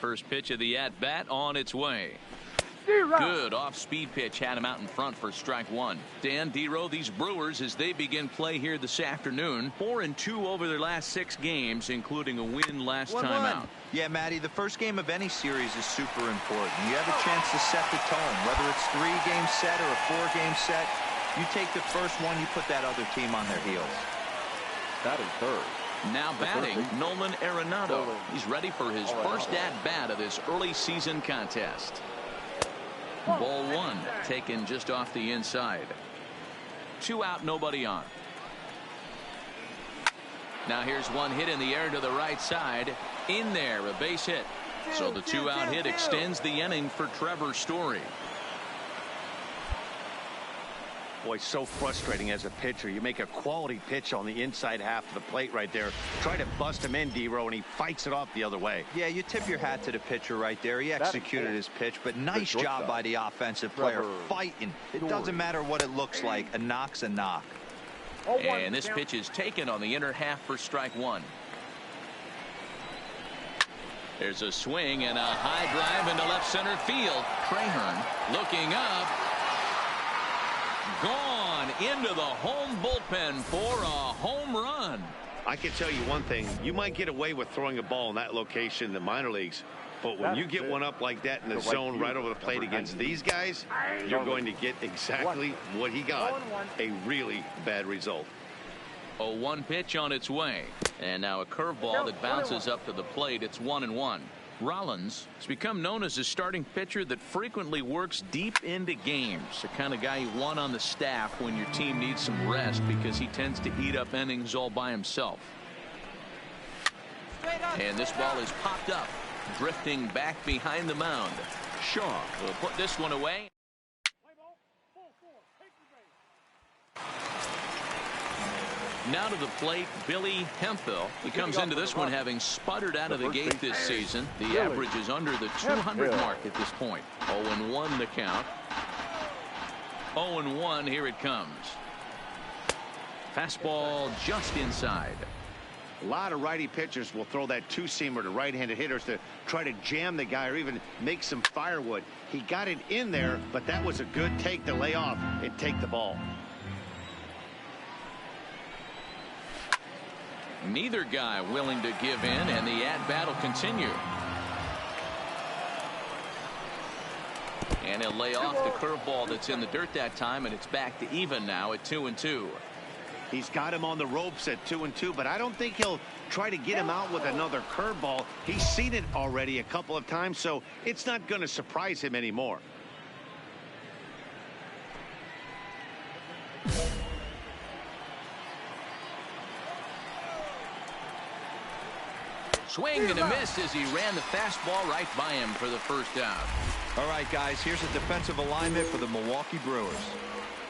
First pitch of the at-bat on its way. Good off-speed pitch had him out in front for strike one. Dan Dero, these Brewers, as they begin play here this afternoon, 4-2 over their last 6 games, including a win last time out. Yeah, Matty, the first game of any series is super important. You have a chance to set the tone, whether it's 3-game set or a 4-game set. You take the first one, you put that other team on their heels. That is third. Now batting, Nolan Arenado. He's ready for his first at-bat of this early season contest. Ball one, taken just off the inside. 2 out, nobody on. Now here's one hit in the air to the right side. In there, a base hit. So the 2-out hit extends the inning for Trevor Story. Boy, so frustrating as a pitcher. You make a quality pitch on the inside half of the plate right there. Try to bust him in, Dero, and he fights it off the other way. Yeah, you tip your hat to the pitcher right there. He executed his pitch, but nice job by the offensive player fighting. It doesn't matter what it looks like. A knock's a knock. And this pitch is taken on the inner half for strike one. There's a swing and a high drive into left center field. Trahern looking up. Gone into the home bullpen for a home run. I can tell you one thing. You might get away with throwing a ball in that location in the minor leagues, but when you get one up like that in the zone right over the plate against these guys, you're going to get exactly what he got, a really bad result. 0-1 pitch on its way, and now a curveball that bounces up to the plate. It's 1-1. Rollins has become known as a starting pitcher that frequently works deep into games, the kind of guy you want on the staff when your team needs some rest, because he tends to eat up innings all by himself. And this ball is popped up, drifting back behind the mound. Shaw will put this one away. Now to the plate, Billy Hemphill. He comes into this one having sputtered out of the gate this season. The average is under the 200 mark at this point. 0-1 the count. 0-1, here it comes. Fastball just inside. A lot of righty pitchers will throw that two-seamer to right-handed hitters to try to jam the guy or even make some firewood. He got it in there, but that was a good take to lay off and take the ball. Neither guy willing to give in, and the at-bat will continue. And he'll lay off the curveball that's in the dirt that time, and it's back to even now at 2-2. He's got him on the ropes at 2-2, but I don't think he'll try to get him out with another curveball. He's seen it already a couple of times, so it's not going to surprise him anymore. Swing and a miss as he ran the fastball right by him for the first out. All right, guys, here's a defensive alignment for the Milwaukee Brewers.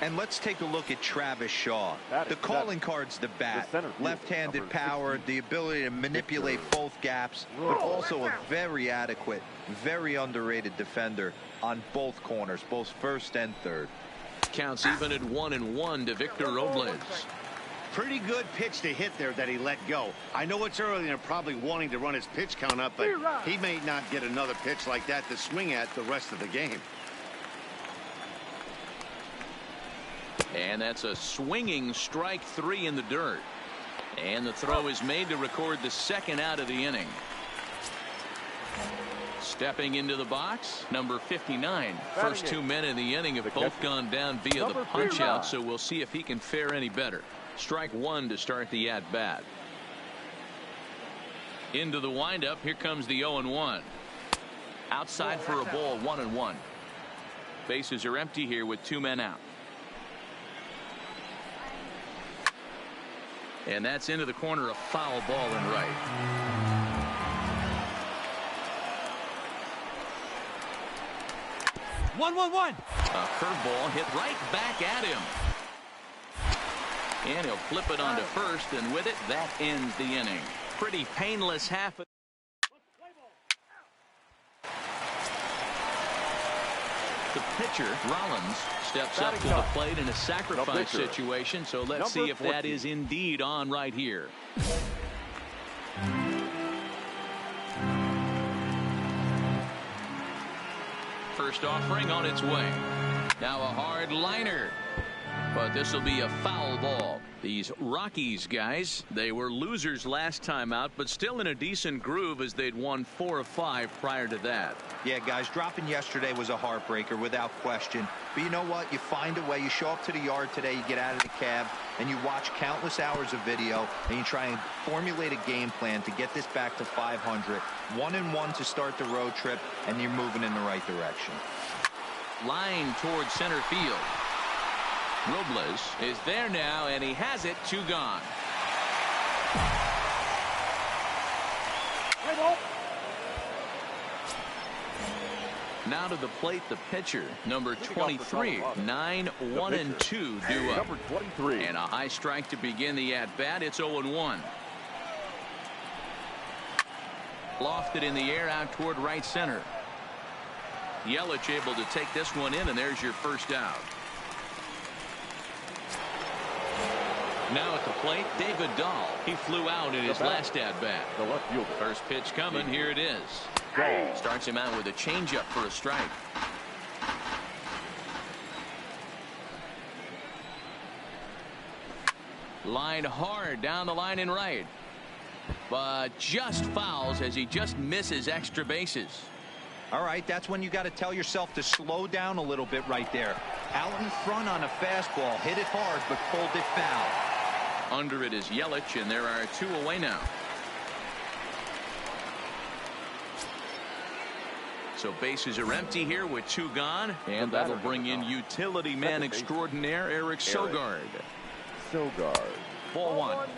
And let's take a look at Travis Shaw. The calling card's the bat. Left-handed power, the ability to manipulate both gaps, but also a very adequate, very underrated defender on both corners, both first and third. Counts even at 1-1 to Victor Robles. Pretty good pitch to hit there that he let go. I know it's early and they're probably wanting to run his pitch count up, but he may not get another pitch like that to swing at the rest of the game. And that's a swinging strike 3 in the dirt. And the throw is made to record the second out of the inning. Stepping into the box, number 59. First 2 men in the inning have both gone down via the punch out, so we'll see if he can fare any better. Strike 1 to start the at bat. Into the windup. Here comes the 0-1. Outside for a ball, 1-1. Bases are empty here with 2 men out. And that's into the corner, a foul ball and right. One. A curveball hit right back at him. And he'll flip it onto first, and with it, that ends the inning. Pretty painless half. The pitcher, Rollins, steps up to the plate in a sacrifice situation, so let's see if that is indeed on right here. first offering on its way. Now a hard liner. But this will be a foul ball. These Rockies guys, they were losers last time out, but still in a decent groove as they'd won 4 of 5 prior to that. Yeah, guys, dropping yesterday was a heartbreaker without question. But you know what? You find a way. You show up to the yard today, you get out of the cab, and you watch countless hours of video, and you try and formulate a game plan to get this back to 500. 1-1 to start the road trip, and you're moving in the right direction. Line towards center field. Robles is there now, and he has it. 2 gone. Now to the plate, the pitcher, number 23. 9-1-2 due up. Number 23. And a high strike to begin the at-bat. It's 0-1. Lofted in the air out toward right center. Yelich able to take this one in, and there's your first out. Now at the plate, David Dahl. He flew out in his last at-bat. The left fielder. First pitch coming. Here it is. Starts him out with a changeup for a strike. Line hard down the line and right. But just fouls as he just misses extra bases. All right, that's when you got to tell yourself to slow down a little bit right there. Out in front on a fastball, hit it hard, but pulled it foul. Under it is Yelich, and there are 2 away now. So bases are empty here with 2 gone, and that'll bring in utility man extraordinaire Eric Sogard. Ball 1.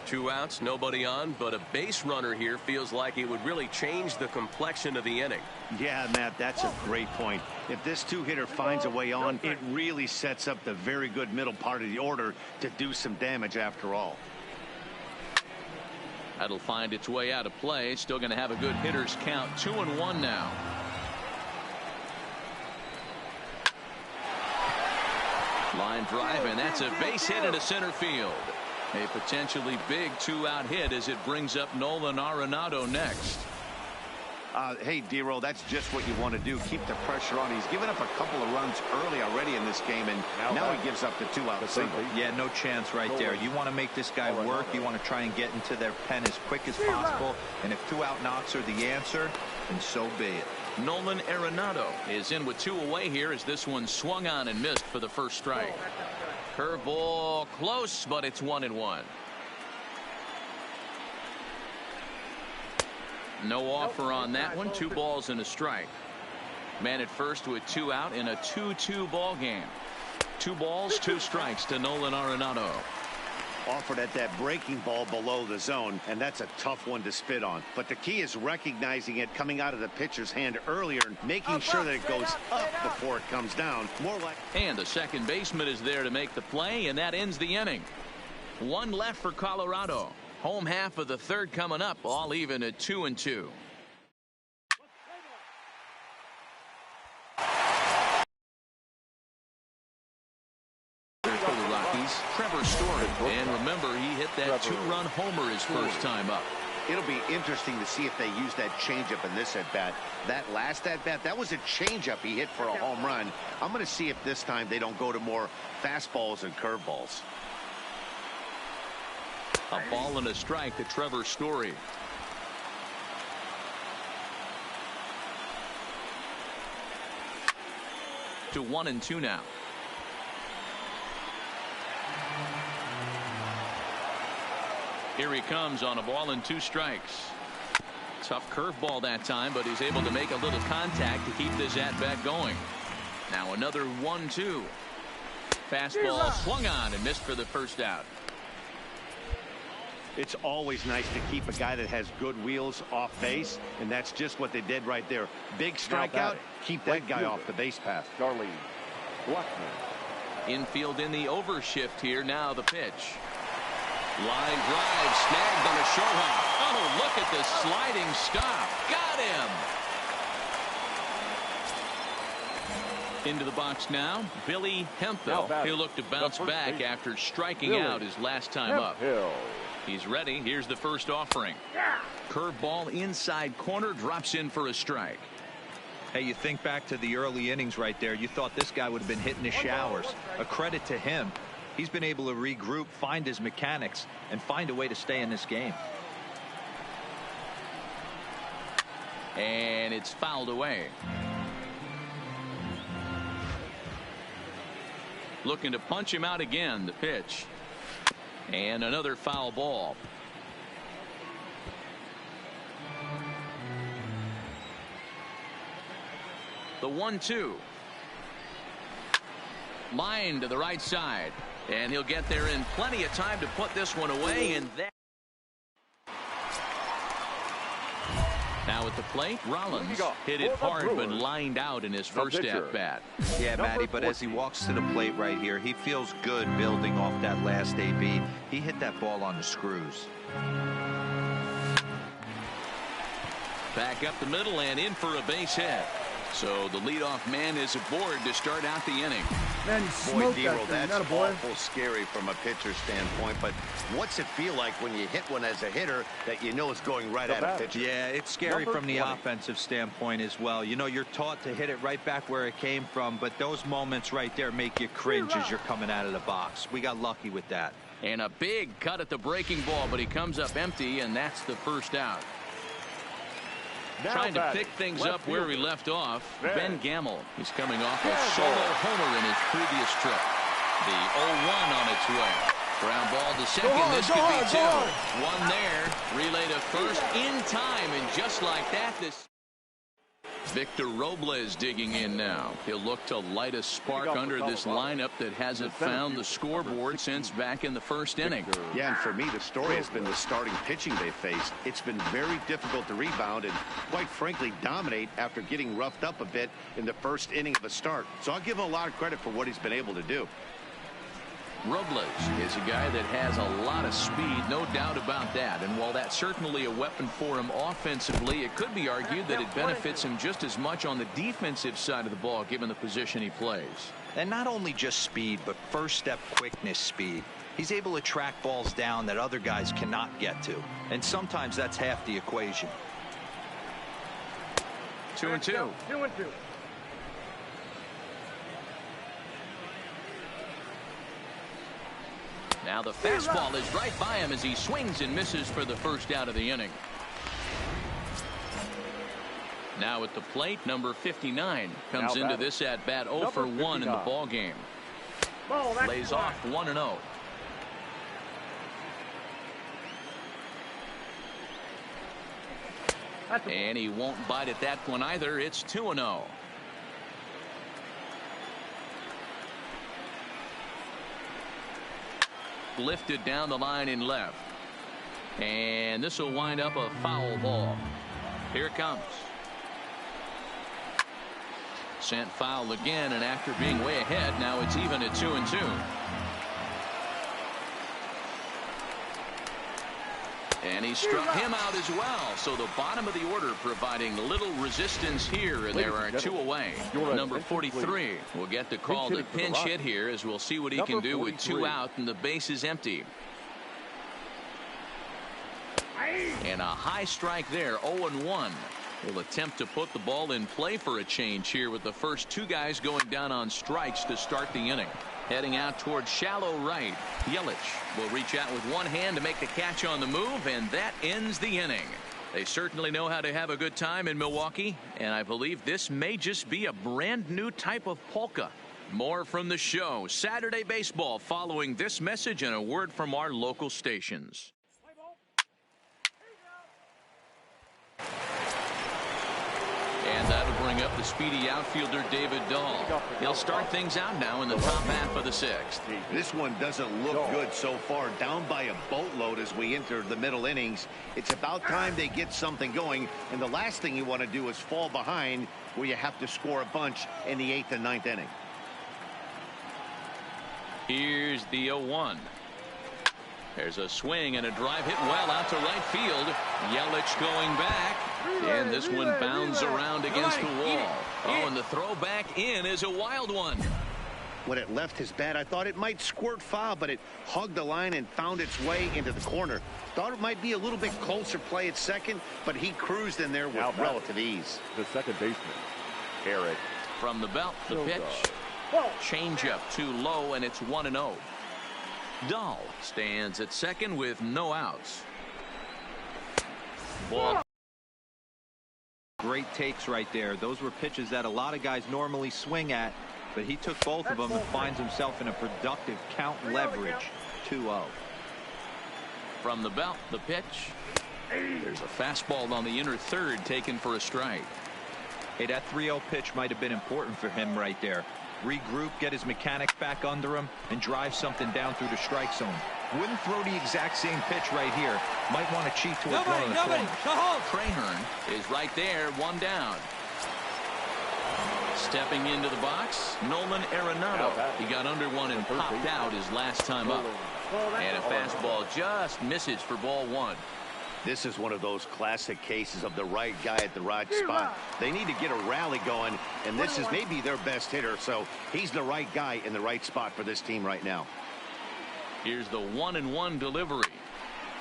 2 outs, nobody on, but a base runner here feels like it would really change the complexion of the inning. Yeah, Matt, that's a great point. If this 2-hitter finds a way on, it really sets up the very good middle part of the order to do some damage after all. That'll find its way out of play. Still going to have a good hitter's count. 2-1 now. Line drive, and that's a base hit into center field. A potentially big 2-out hit as it brings up Nolan Arenado next. Hey, D-Roll, that's just what you want to do. Keep the pressure on. He's given up a couple of runs early already in this game, and now he gives up the 2-out single. Yeah, no chance right there. You want to make this guy work. You want to try and get into their pen as quick as possible. And if 2-out knocks are the answer, then so be it. Nolan Arenado is in with 2 away here as this one swung on and missed for the first strike. Curveball close, but it's 1-1. No offer on that one. 2 balls and a strike. Man at first with 2 out in a 2-2 ball game. 2 balls, 2 strikes to Nolan Arenado. Offered at that breaking ball below the zone, and that's a tough one to spit on. But the key is recognizing it coming out of the pitcher's hand earlier and making sure that it goes up before it comes down. More like. And the second baseman is there to make the play, and that ends the inning. 1 left for Colorado. Home half of the third coming up, all even at 2-2. For the Rockies, Trevor Story. And remember, he hit that 2-run homer his first time up. It'll be interesting to see if they use that changeup in this at-bat. That last at-bat, that was a changeup he hit for a home run. I'm going to see if this time they don't go to more fastballs and curveballs. A ball and a strike to Trevor Story. To 1-2 now. Here he comes on a ball and 2 strikes. Tough curveball that time, but he's able to make a little contact to keep this at-bat going. Now another 1-2. Fastball swung on and missed for the first out. It's always nice to keep a guy that has good wheels off base, and that's just what they did right there. Big strikeout, keep that guy off the base path. Darlene Blackman. Infield in the overshift here. Now the pitch. Line drive snagged on a short hop. Oh, look at the sliding stop. Got him. Into the box now, Billy Hemphill. He'll look to bounce back after striking out his last time up. He's ready. Here's the first offering. Curveball inside corner, drops in for a strike. Hey, you think back to the early innings right there. You thought this guy would have been hitting the showers. A credit to him. He's been able to regroup, find his mechanics, and find a way to stay in this game. And it's fouled away. Looking to punch him out again. The pitch. And another foul ball. The 1-2. Line to the right side. And he'll get there in plenty of time to put this one away. And that. Now at the plate, Rollins hit it hard but lined out in his first at-bat. Yeah, Matty, but as he walks to the plate right here, he feels good building off that last AB. He hit that ball on the screws. Back up the middle and in for a base hit. So the leadoff man is aboard to start out the inning. Man, you smoked that thing. That's awful scary from a pitcher's standpoint. But what's it feel like when you hit one as a hitter that you know is going right at a pitcher? Yeah, it's scary from the offensive standpoint as well. You know, you're taught to hit it right back where it came from, but those moments right there make you cringe as you're coming out of the box. We got lucky with that. And a big cut at the breaking ball, but he comes up empty, and that's the first out. Trying to pick things up where he left off, Ben Gamel. He's coming off a solo homer in his previous trip. The 0-1 on its way. Ground ball to second. This could be two. One there. Relay to first in time, and just like that, this. Victor Robles digging in now. He'll look to light a spark under this lineup that hasn't found the scoreboard since back in the first inning. Yeah, and for me, the story has been the starting pitching they faced. It's been very difficult to rebound and, quite frankly, dominate after getting roughed up a bit in the first inning of a start. So I'll give him a lot of credit for what he's been able to do. Robles is a guy that has a lot of speed, no doubt about that. And while that's certainly a weapon for him offensively, it could be argued that it benefits him just as much on the defensive side of the ball, given the position he plays. And not only just speed, but first step quickness speed. He's able to track balls down that other guys cannot get to. And sometimes that's half the equation. 2-2. 2-2. Now the fastball is right by him as he swings and misses for the first out of the inning. Now at the plate, number 59 comes into this at bat 0 for 1 in the ball game. Lays off 1-0. And he won't bite at that one either. It's 2-0. Lifted down the line in left. And this will wind up a foul ball. Here it comes. Sent foul again, and after being way ahead, now it's even at 2-2. And he struck him out as well. So the bottom of the order providing little resistance here, and there are two away. Number 43 will get the call to pinch hit here, as we'll see what he can do with 2 out and the base is empty. And a high strike there, 0-1. Will attempt to put the ball in play for a change here with the first 2 guys going down on strikes to start the inning. Heading out towards shallow right. Yelich will reach out with one hand to make the catch on the move, and that ends the inning. They certainly know how to have a good time in Milwaukee, and I believe this may just be a brand new type of polka. More from the show. Saturday baseball following this message and a word from our local stations. And that'll bring up the speedy outfielder David Dahl. He'll start things out now in the top half of the 6th. This one doesn't look good so far. Down by a boatload as we enter the middle innings. It's about time they get something going. And the last thing you want to do is fall behind where you have to score a bunch in the 8th and 9th inning. Here's the 0-1. There's a swing and a drive hit well out to right field. Yelich going back. And this one bounds around against the wall. Oh, and the throw back in is a wild one. When it left his bat, I thought it might squirt foul, but it hugged the line and found its way into the corner. Thought it might be a little bit closer play at second, but he cruised in there with relative ease. The second baseman. Eric. From the belt, the pitch. Changeup too low, and it's 1-0. Dahl stands at second with no outs. Ball. Great takes right there. Those were pitches that a lot of guys normally swing at, but he took both of them and finds himself in a productive count leverage. 2-0. From the belt, the pitch. There's a fastball on the inner third taken for a strike. Hey, that 3-0 pitch might have been important for him right there. Regroup, get his mechanics back under him, and drive something down through the strike zone. Wouldn't throw the exact same pitch right here. Might want to cheat towards one of the corners. Trahern is right there, one down. Stepping into the box, Nolan Arenado. He got under one and popped out his last time up. And a fastball just misses for ball one. This is one of those classic cases of the right guy at the right spot. They need to get a rally going, and this is maybe their best hitter, so he's the right guy in the right spot for this team right now. Here's the 1-1 delivery.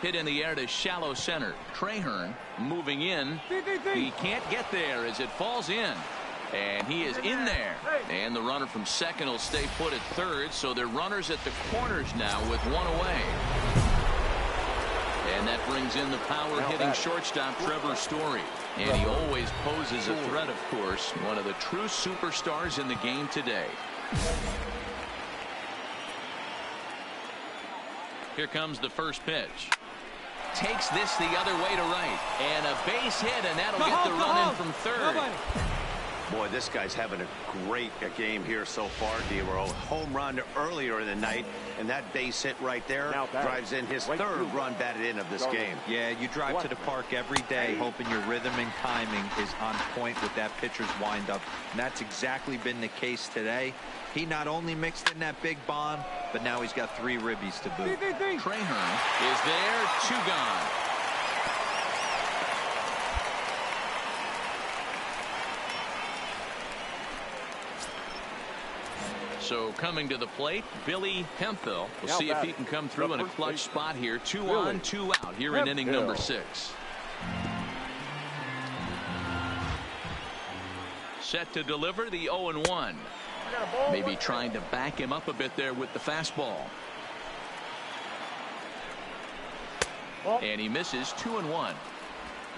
Hit in the air to shallow center. Trahern moving in. He can't get there as it falls in. And he is in there. And the runner from second will stay put at third, so they're runners at the corners now with one away. And that brings in the power-hitting shortstop Trevor Story. And he always poses a threat, of course. One of the true superstars in the game today. Here comes the first pitch. Takes this the other way to right. And a base hit, and that'll get the run in from third. Boy, this guy's having a great game here so far, D-Row. Home run earlier in the night, and that base hit right there drives in his third run batted in of this game. Yeah, you drive to the park every day hoping your rhythm and timing is on point with that pitcher's windup, and that's exactly been the case today. He not only mixed in that big bomb, but now he's got 3 ribbies to boot. Trahern is there, 2 gone. So coming to the plate, Billy Hemphill. We'll see if he can come through in a clutch spot here. 2 on, 2 out here in inning number 6. Set to deliver the 0-1. Maybe trying to back him up a bit there with the fastball. And he misses. 2-1.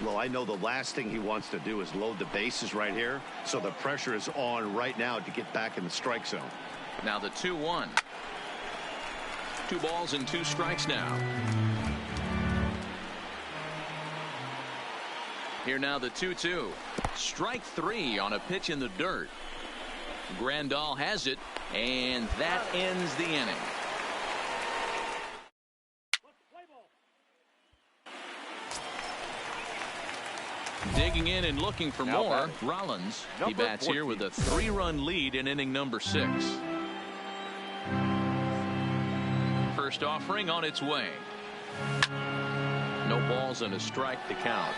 Well, I know the last thing he wants to do is load the bases right here, so the pressure is on right now to get back in the strike zone. Now the 2-1. 2 balls and 2 strikes now. Here now the 2-2. Strike 3 on a pitch in the dirt. Grandal has it, and that ends the inning. Digging in and looking for more, Rollins. He bats here with a 3-run lead in inning number 6. First offering on its way. No balls and a strike to count.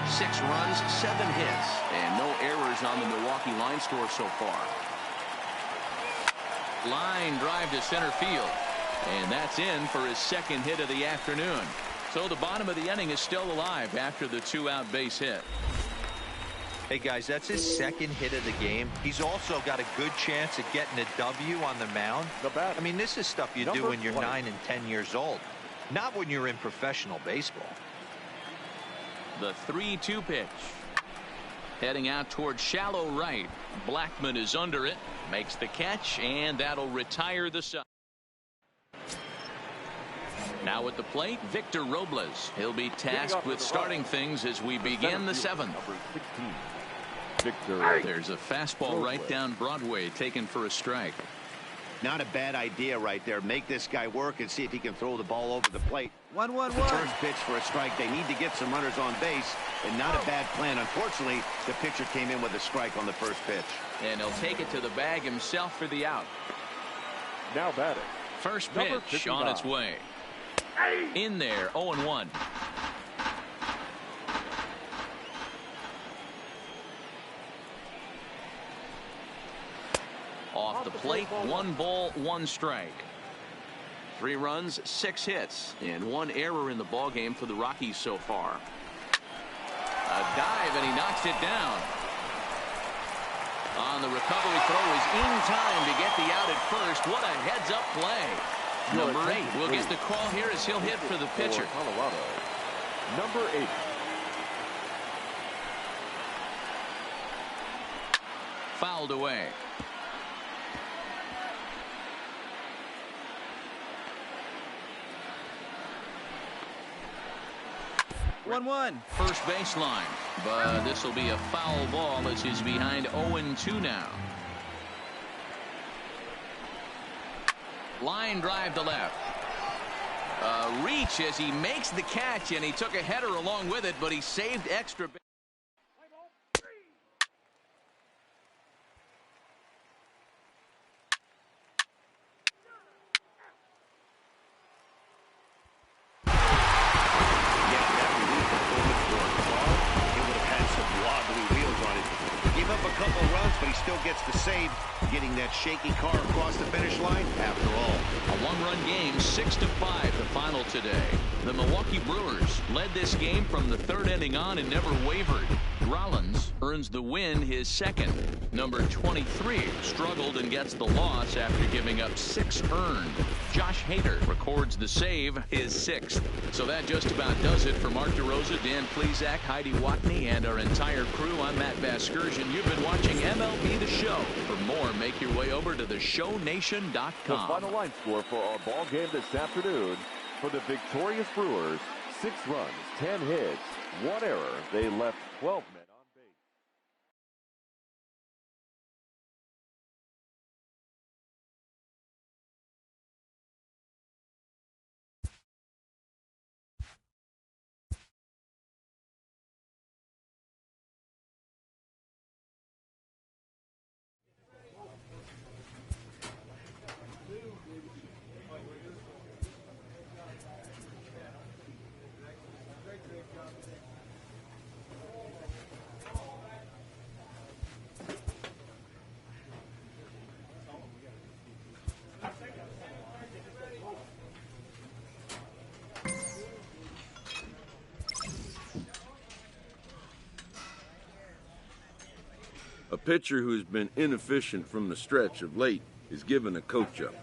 6 runs, 7 hits, and no errors on the Milwaukee line score so far. Line drive to center field, and that's in for his second hit of the afternoon. So the bottom of the inning is still alive after the 2-out base hit. Hey guys, that's his second hit of the game. He's also got a good chance at getting a W on the mound. I mean, this is stuff you do when you're 9 and 10 years old, not when you're in professional baseball. The 3-2 pitch. Heading out towards shallow right. Blackman is under it, makes the catch, and that'll retire the side. Now at the plate, Victor Robles. He'll be tasked with starting things as we begin the 7th. There's a fastball right down Broadway taken for a strike. Not a bad idea right there. Make this guy work and see if he can throw the ball over the plate. 1-1-1. First pitch for a strike. They need to get some runners on base, and not a bad plan. Unfortunately, the pitcher came in with a strike on the first pitch. And he'll take it to the bag himself for the out. Now batting. First pitch on its way. In there, 0-1. Off the plate, 1 ball, 1 strike. 3 runs, 6 hits, and 1 error in the ballgame for the Rockies so far. A dive, and he knocks it down. On the recovery throw is in time to get the out at first. What a heads-up play. Number 8 will get the call here as he'll hit for the pitcher. Colorado, number 8. Fouled away. One. First baseline, but this will be a foul ball as he's behind 0-2 now. Line drive to left. Reach as he makes the catch, and he took a header along with it, but he saved extra. A couple runs, but he still gets the save, getting that shaky car across the finish line after all. A one-run game, 6-5 the final today. The Milwaukee Brewers led this game from the third inning on and never wavered. Rollins earns the win, his second. Number 23 struggled and gets the loss after giving up 6 earned. Josh Hader records the save, his 6th. So that just about does it for Mark DeRosa, Dan Plesac, Heidi Watney, and our entire crew. I'm Matt Vasgersian. You've been watching MLB The Show. For more, make your way over to theshownation.com. The final line score for our ball game this afternoon. For the victorious Brewers, 6 runs, 10 hits, 1 error. They left 12 men on base. A pitcher who's been inefficient from the stretch of late is given a coach-up.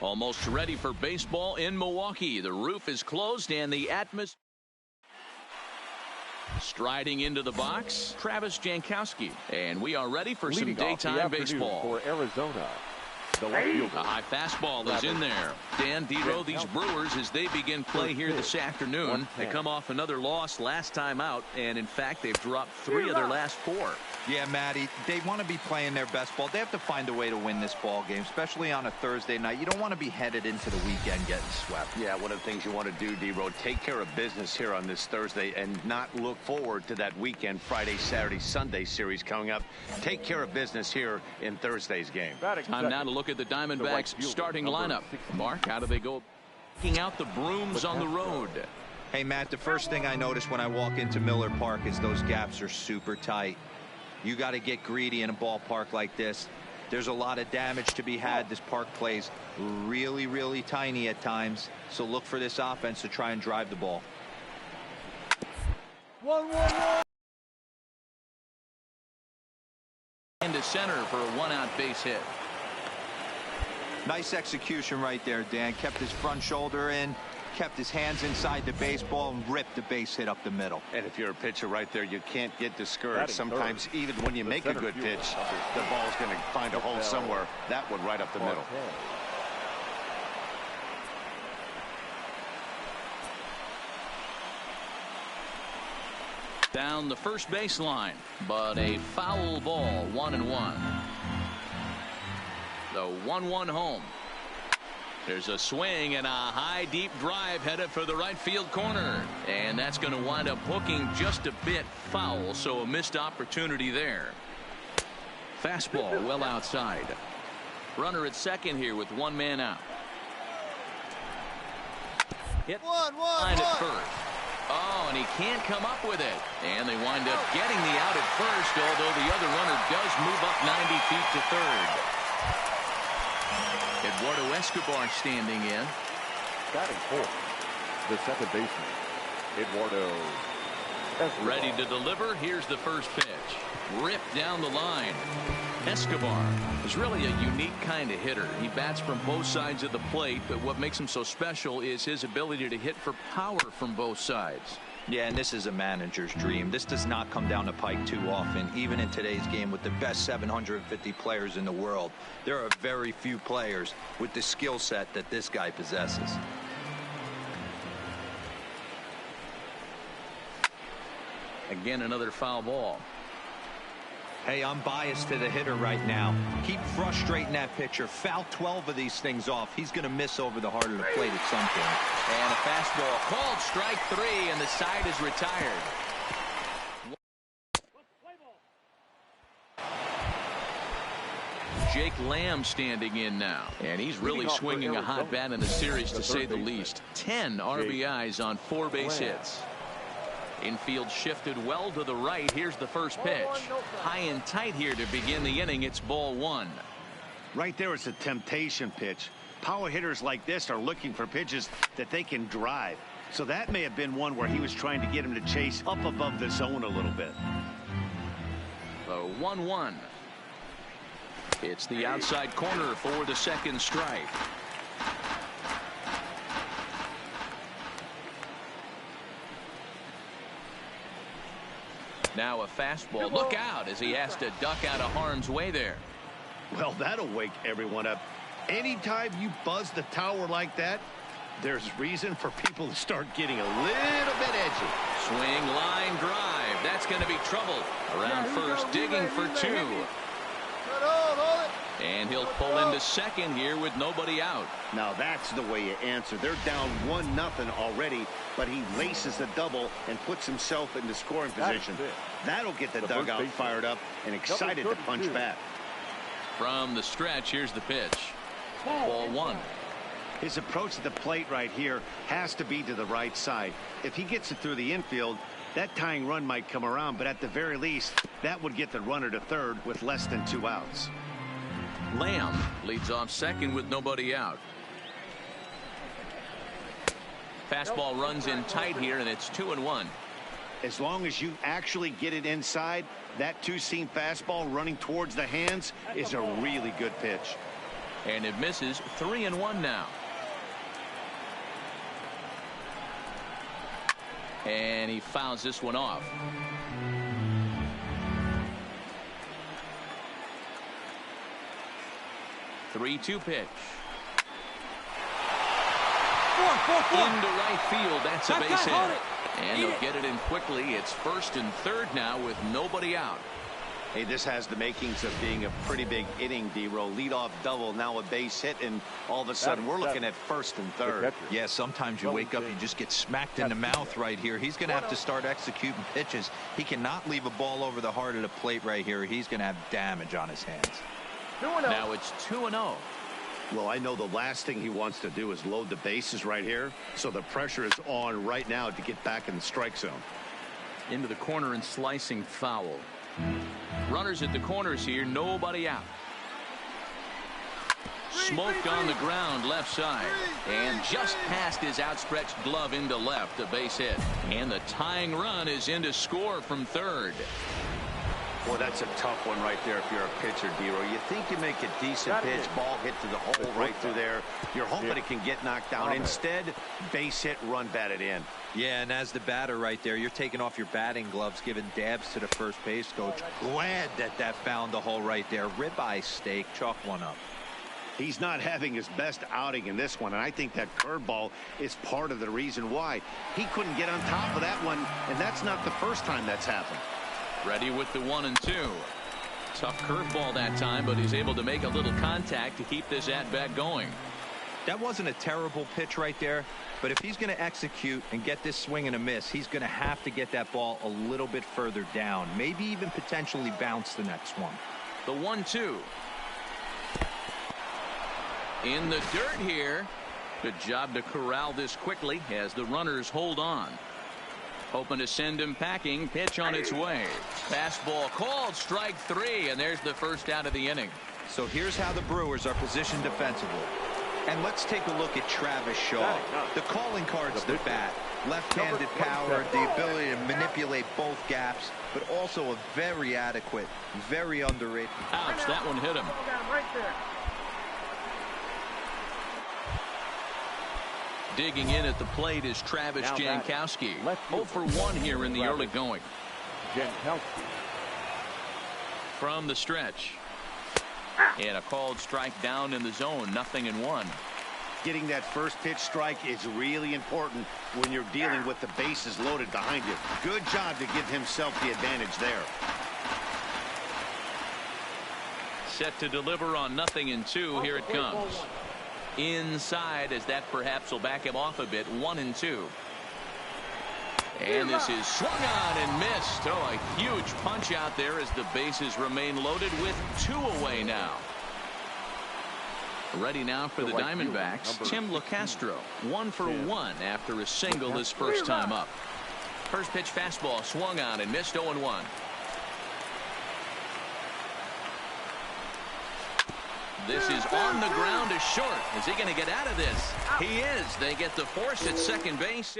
Almost ready for baseball in Milwaukee. The roof is closed and the atmosphere. Striding into the box, Travis Jankowski. And we are ready for some daytime baseball. For Arizona, the a high fastball is in there. Dan Dero, these Brewers, as they begin play here this afternoon, they come off another loss last time out, and in fact they've dropped 3 of their last 4. Yeah, Matty, they want to be playing their best ball. They have to find a way to win this ball game, especially on a Thursday night. You don't want to be headed into the weekend getting swept. Yeah, one of the things you want to do, D-Row, take care of business here on this Thursday and not look forward to that weekend, Friday, Saturday, Sunday series coming up. Take care of business here in Thursday's game. Time now to look at the Diamondbacks starting lineup. Mark, how do they go picking out the brooms on the road? Hey, Matt, the first thing I notice when I walk into Miller Park is those gaps are super tight. You got to get greedy in a ballpark like this. There's a lot of damage to be had. This park plays really, really tiny at times. So look for this offense to try and drive the ball. 1-1-1. Into center for a 1-out base hit. Nice execution right there, Dan. Kept his front shoulder in, kept his hands inside the baseball and ripped the base hit up the middle. And if you're a pitcher right there, you can't get discouraged. Sometimes even when you make a good pitch, the ball's going to find a hole somewhere. That one right up the middle. Down the first baseline, but a foul ball, 1-1. The 1-1 home. There's a swing and a high deep drive headed for the right field corner, and that's going to wind up hooking just a bit foul, so a missed opportunity there. Fastball well outside. Runner at second here with one man out. Hit line at first. Oh, and he can't come up with it. And they wind up getting the out at first, although the other runner does move up 90 feet to third. Eduardo Escobar standing in. Batting fourth, the second baseman, Eduardo Escobar. Ready to deliver. Here's the first pitch. Ripped down the line. Escobar is really a unique kind of hitter. He bats from both sides of the plate, but what makes him so special is his ability to hit for power from both sides. Yeah, and this is a manager's dream. This does not come down the pike too often. Even in today's game with the best 750 players in the world, there are very few players with the skill set that this guy possesses. Again, another foul ball. Hey, I'm biased to the hitter right now. Keep frustrating that pitcher. Foul 12 of these things off. He's going to miss over the heart of the plate at some point. And a fastball called strike 3, and the side is retired. Jake Lamb standing in now, and he's really swinging a hot bat in the series, to say the least. 10 RBIs on 4 base hits. Infield shifted well to the right. Here's the first pitch. High and tight here to begin the inning. It's ball 1. Right there, it's a temptation pitch. Power hitters like this are looking for pitches that they can drive. So that may have been one where he was trying to get him to chase up above the zone a little bit. The 1-1. It's the outside corner for the second strike. Now a fastball. Look out as he has to duck out of harm's way there. Well, that'll wake everyone up. Anytime you buzz the tower like that, there's reason for people to start getting a little bit edgy. Swing, line, drive. That's going to be trouble. Around first, digging for 2. And he'll pull into second here with nobody out. Now that's the way you answer. They're down 1-0 already, but he laces the double and puts himself in the scoring position. That'll get the dugout fired up and excited to punch back. From the stretch, here's the pitch. Ball 1. His approach to the plate right here has to be to the right side. If he gets it through the infield, that tying run might come around, but at the very least, that would get the runner to third with less than 2 outs. Lamb leads off second with nobody out. Fastball runs in tight here, and it's 2-1. As long as you actually get it inside, that two-seam fastball running towards the hands is a really good pitch. And it misses. 3-1 now. And he fouls this one off. 3-2 pitch. Into right field. That's a base hit. And he'll get it in quickly. It's first and third now with nobody out. Hey, this has the makings of being a pretty big inning, D-Roll. Leadoff double, now a base hit, and all of a sudden we're looking at first and third. Yeah, sometimes you wake up, you just get smacked in the mouth right here. He's going to have to start executing pitches. He cannot leave a ball over the heart of the plate right here. He's going to have damage on his hands. Now it's 2-0. Well, I know the last thing he wants to do is load the bases right here, so the pressure is on right now to get back in the strike zone. Into the corner and slicing foul. Runners at the corners here, nobody out. Smoked on the ground left side, and just past his outstretched glove into left, a base hit. And the tying run is in to score from third. Well, that's a tough one right there if you're a pitcher, D-Roy. You think you make a decent pitch, ball hit to the hole right through there. You're hoping it can get knocked down. Instead, base hit, run batted in. Yeah, and as the batter right there, you're taking off your batting gloves, giving dabs to the first base coach. Glad that found the hole right there. Ribeye steak, chalk one up. He's not having his best outing in this one, and I think that curveball is part of the reason why. He couldn't get on top of that one, and that's not the first time that's happened. Ready with the 1-2. Tough curveball that time, but he's able to make a little contact to keep this at-bat going. That wasn't a terrible pitch right there, but if he's going to execute and get this swing and a miss, he's going to have to get that ball a little bit further down, maybe even potentially bounce the next one. The 1-2. In the dirt here. Good job to corral this quickly as the runners hold on. Hoping to send him packing. Pitch on its way. Fastball called, strike 3, and there's the first out of the inning. So here's how the Brewers are positioned defensively. And let's take a look at Travis Shaw. The calling card's the bat. Left-handed power, the ability to manipulate both gaps, but also a very adequate, very underrated. Ouch, that one hit him. Digging in at the plate is Travis Jankowski. 0 for 1 here in the early going. Jankowski. From the stretch. And a called strike down in the zone. 0-1. Getting that first pitch strike is really important when you're dealing with the bases loaded behind you. Good job to give himself the advantage there. Set to deliver on 0-2. Here it comes. Inside, as that perhaps will back him off a bit. 1-2. And this is swung on and missed. Oh, a huge punch out there as the bases remain loaded with 2 away now. Ready now for the Diamondbacks, Tim LeCastro. 1 for 1 after a single his first time up. First pitch fastball swung on and missed. 0-1. This is on the ground to short. Is he going to get out of this? He is. They get the force at second base.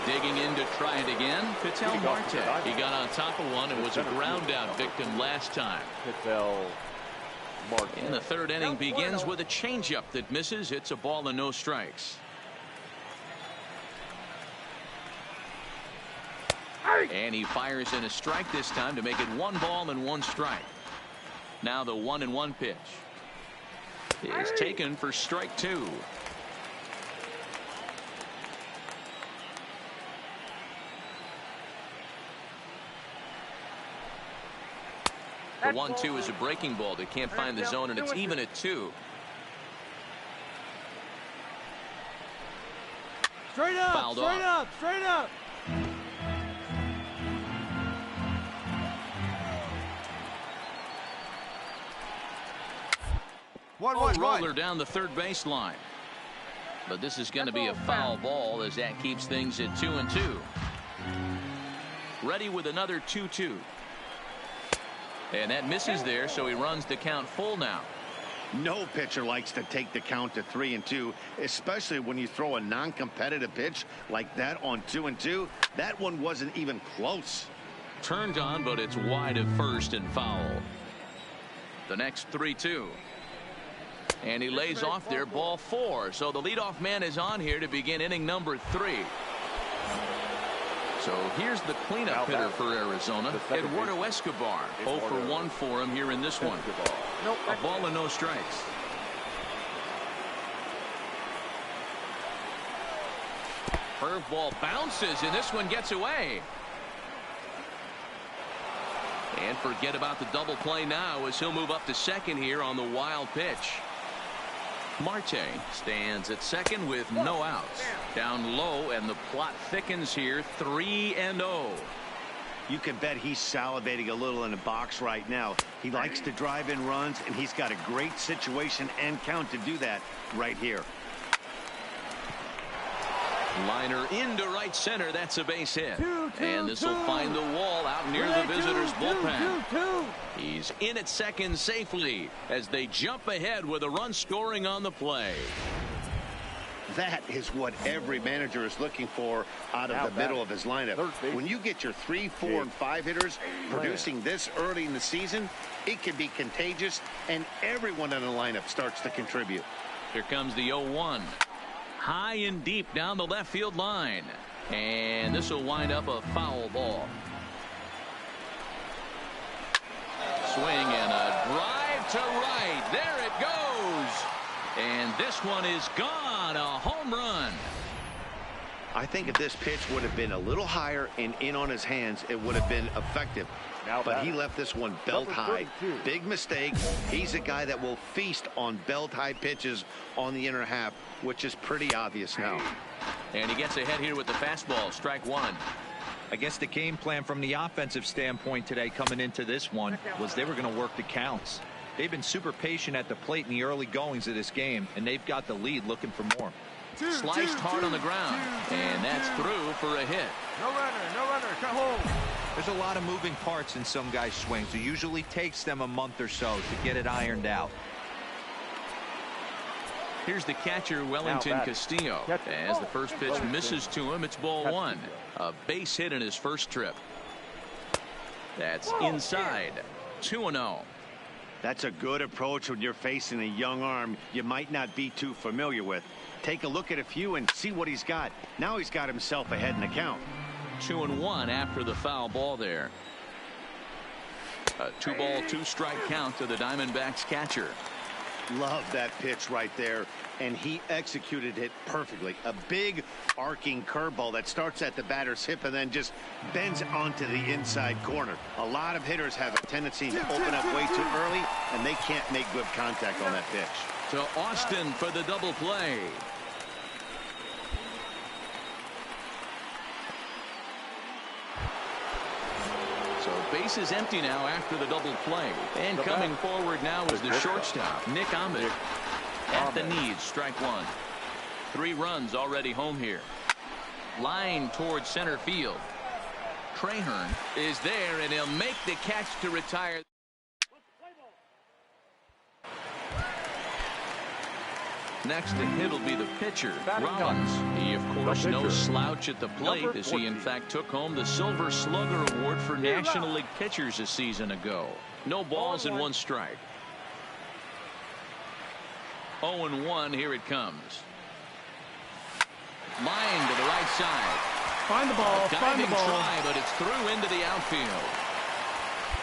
Digging in to try it again. Ketel Marte. He got on top of one and was a ground out victim last time. And the third inning begins with a changeup that misses. It's a ball and no strikes. And he fires in a strike this time to make it 1 ball and 1 strike. Now the 1-1 pitch is taken for strike 2. The 1-2 is a breaking ball. They can't find the zone, and it's even at 2. Straight up, Fouled straight off. up, straight up. Roller down the third baseline. But this is going to be a foul ball as that keeps things at 2-2. Ready with another 2-2. And that misses there, so he runs the count full now. No pitcher likes to take the count to 3-2, especially when you throw a non-competitive pitch like that on 2-2. That one wasn't even close. Turned on, but it's wide at first and foul. The next 3-2. And he lays off there, ball 4. So the leadoff man is on here to begin inning number 3. So here's the cleanup hitter for Arizona, Eduardo Escobar. 0 for 1 for him here in this one. A ball and no strikes. Curveball bounces, and this one gets away. And forget about the double play now as he'll move up to second here on the wild pitch. Marte stands at second with no outs. Down low, and the plot thickens here. 3-0. You can bet he's salivating a little in the box right now. He likes to drive in runs, and he's got a great situation and count to do that right here. Liner into right center. That's a base hit. And this will find the wall out near the visitors' bullpen. He's in at second safely as they jump ahead with a run scoring on the play. That is what every manager is looking for out of the middle of his lineup. When you get your 3, 4, and 5 hitters producing this early in the season, it can be contagious, and everyone in the lineup starts to contribute. Here comes the 0-1. High and deep down the left field line. And this will wind up a foul ball. Swing and a drive to right. There it goes. And this one is gone. A home run. I think if this pitch would have been a little higher and in on his hands, it would have been effective. But he left this one belt high. Big mistake. He's a guy that will feast on belt high pitches on the inner half, which is pretty obvious now. And he gets ahead here with the fastball. Strike one. I guess the game plan from the offensive standpoint today coming into this one was they were going to work the counts. They've been super patient at the plate in the early goings of this game, and they've got the lead looking for more. Sliced hard on the ground, and that's through for a hit. No runner, cut home. There's a lot of moving parts in some guys' swings. It usually takes them a month or so to get it ironed out. Here's the catcher, Wellington Castillo. As the first pitch misses to him, it's ball one. A base hit in his first trip. That's inside. 2-0. That's a good approach when you're facing a young arm you might not be too familiar with. Take a look at a few and see what he's got. Now he's got himself ahead in the count. 2-1 after the foul ball there. A 2-ball, 2-strike count to the Diamondbacks catcher. Love that pitch right there, and he executed it perfectly. A big arcing curveball that starts at the batter's hip and then just bends onto the inside corner. A lot of hitters have a tendency to open up way too early, and they can't make good contact on that pitch. To Austin for the double play. So base is empty now after the double play. And coming forward now is the shortstop, Nick Ahmed. At the knees, strike one. 3 runs already home here. Line towards center field. Trahern is there, and he'll make the catch to retire. Next to hit will be the pitcher, Rollins. He, of course, no slouch at the plate as he, in fact, took home the Silver Slugger Award for National League pitchers a season ago. No balls and 1 strike. 0-1, here it comes. Line to the right side. Find the ball, find the ball. Try, but it's through into the outfield.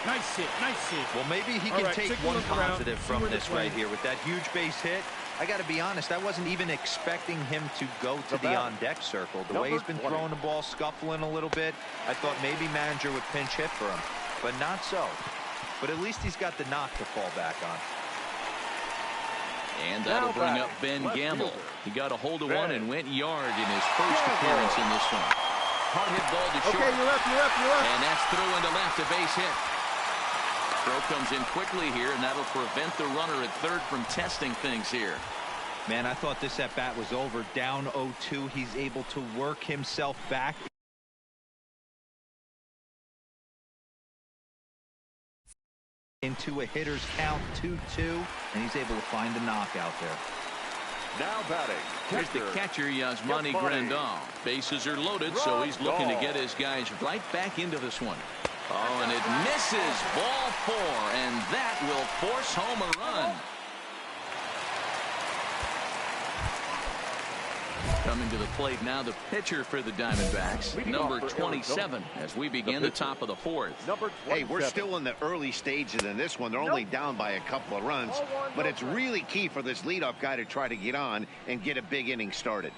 Nice hit, nice hit. Well, maybe he can take one positive from this right here with that huge base hit. I got to be honest, I wasn't even expecting him to go to the on-deck circle. The way he's been throwing the ball, scuffling a little bit, I thought maybe manager would pinch hit for him, but not so. But at least he's got the knock to fall back on. And that'll bring up Ben Gamble. He got a hold of one and went yard in his first appearance in this one. Hard hit ball to short. Okay, you're up. And that's through into left, a base hit. Throw comes in quickly here, and that'll prevent the runner at third from testing things here. Man, I thought this at-bat was over. Down 0-2. He's able to work himself back into a hitter's count, 2-2, and he's able to find the knockout there. Now batting. Here's the catcher, Yasmani Grandal. Bases are loaded, so he's looking to get his guys right back into this one. Oh, and it misses. Ball 4, and that will force home a run. Coming to the plate now, the pitcher for the Diamondbacks, number 27, as we begin the top of the 4th. Hey, we're still in the early stages in this one. They're only down by a couple of runs, but it's really key for this leadoff guy to try to get on and get a big inning started.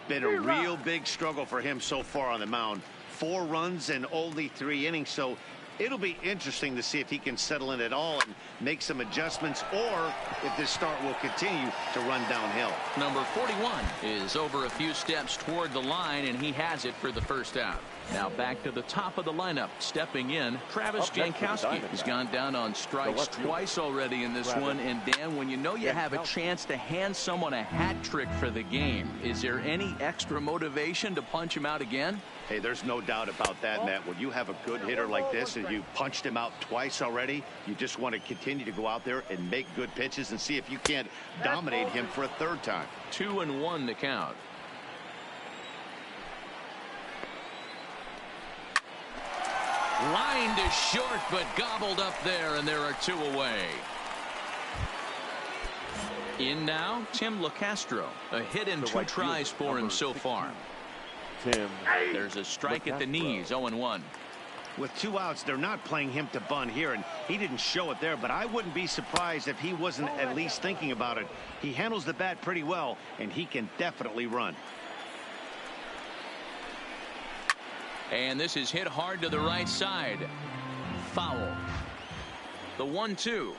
Been a real big struggle for him so far on the mound. 4 runs and only 3 innings, so it'll be interesting to see if he can settle in at all and make some adjustments, or if this start will continue to run downhill. Number 41 is over a few steps toward the line, and he has it for the first out. Now back to the top of the lineup. Stepping in, Travis Jankowski has gone down on strikes twice already in this one. And Dan, when you know you have a chance to hand someone a hat trick for the game, is there any extra motivation to punch him out again? Hey, there's no doubt about that, Matt. When you have a good hitter like this and you punched him out twice already, you just want to continue to go out there and make good pitches and see if you can't dominate him for a third time. 2-1 the count. Line to short, but gobbled up there, and there are 2 away. In now, Tim LeCastro. A hit and 2 tries for him so far. Tim. There's a strike at the knees, 0-1. With 2 outs, they're not playing him to bunt here, and he didn't show it there, but I wouldn't be surprised if he wasn't at least thinking about it. He handles the bat pretty well, and he can definitely run. And this is hit hard to the right side. Foul. The 1-2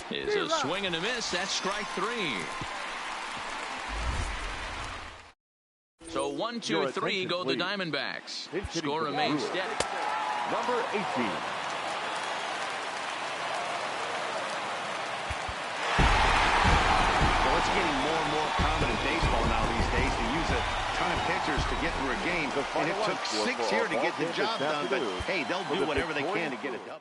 is a swing and a miss. That's strike 3. So 1-2-3 go the Diamondbacks. Score remains steady. Number 18. Well, it's getting more and more common in baseball now these days to use a ton of pitchers to get through a game. And it took 6 here to get the job done, but hey, they'll do whatever they can to get a W.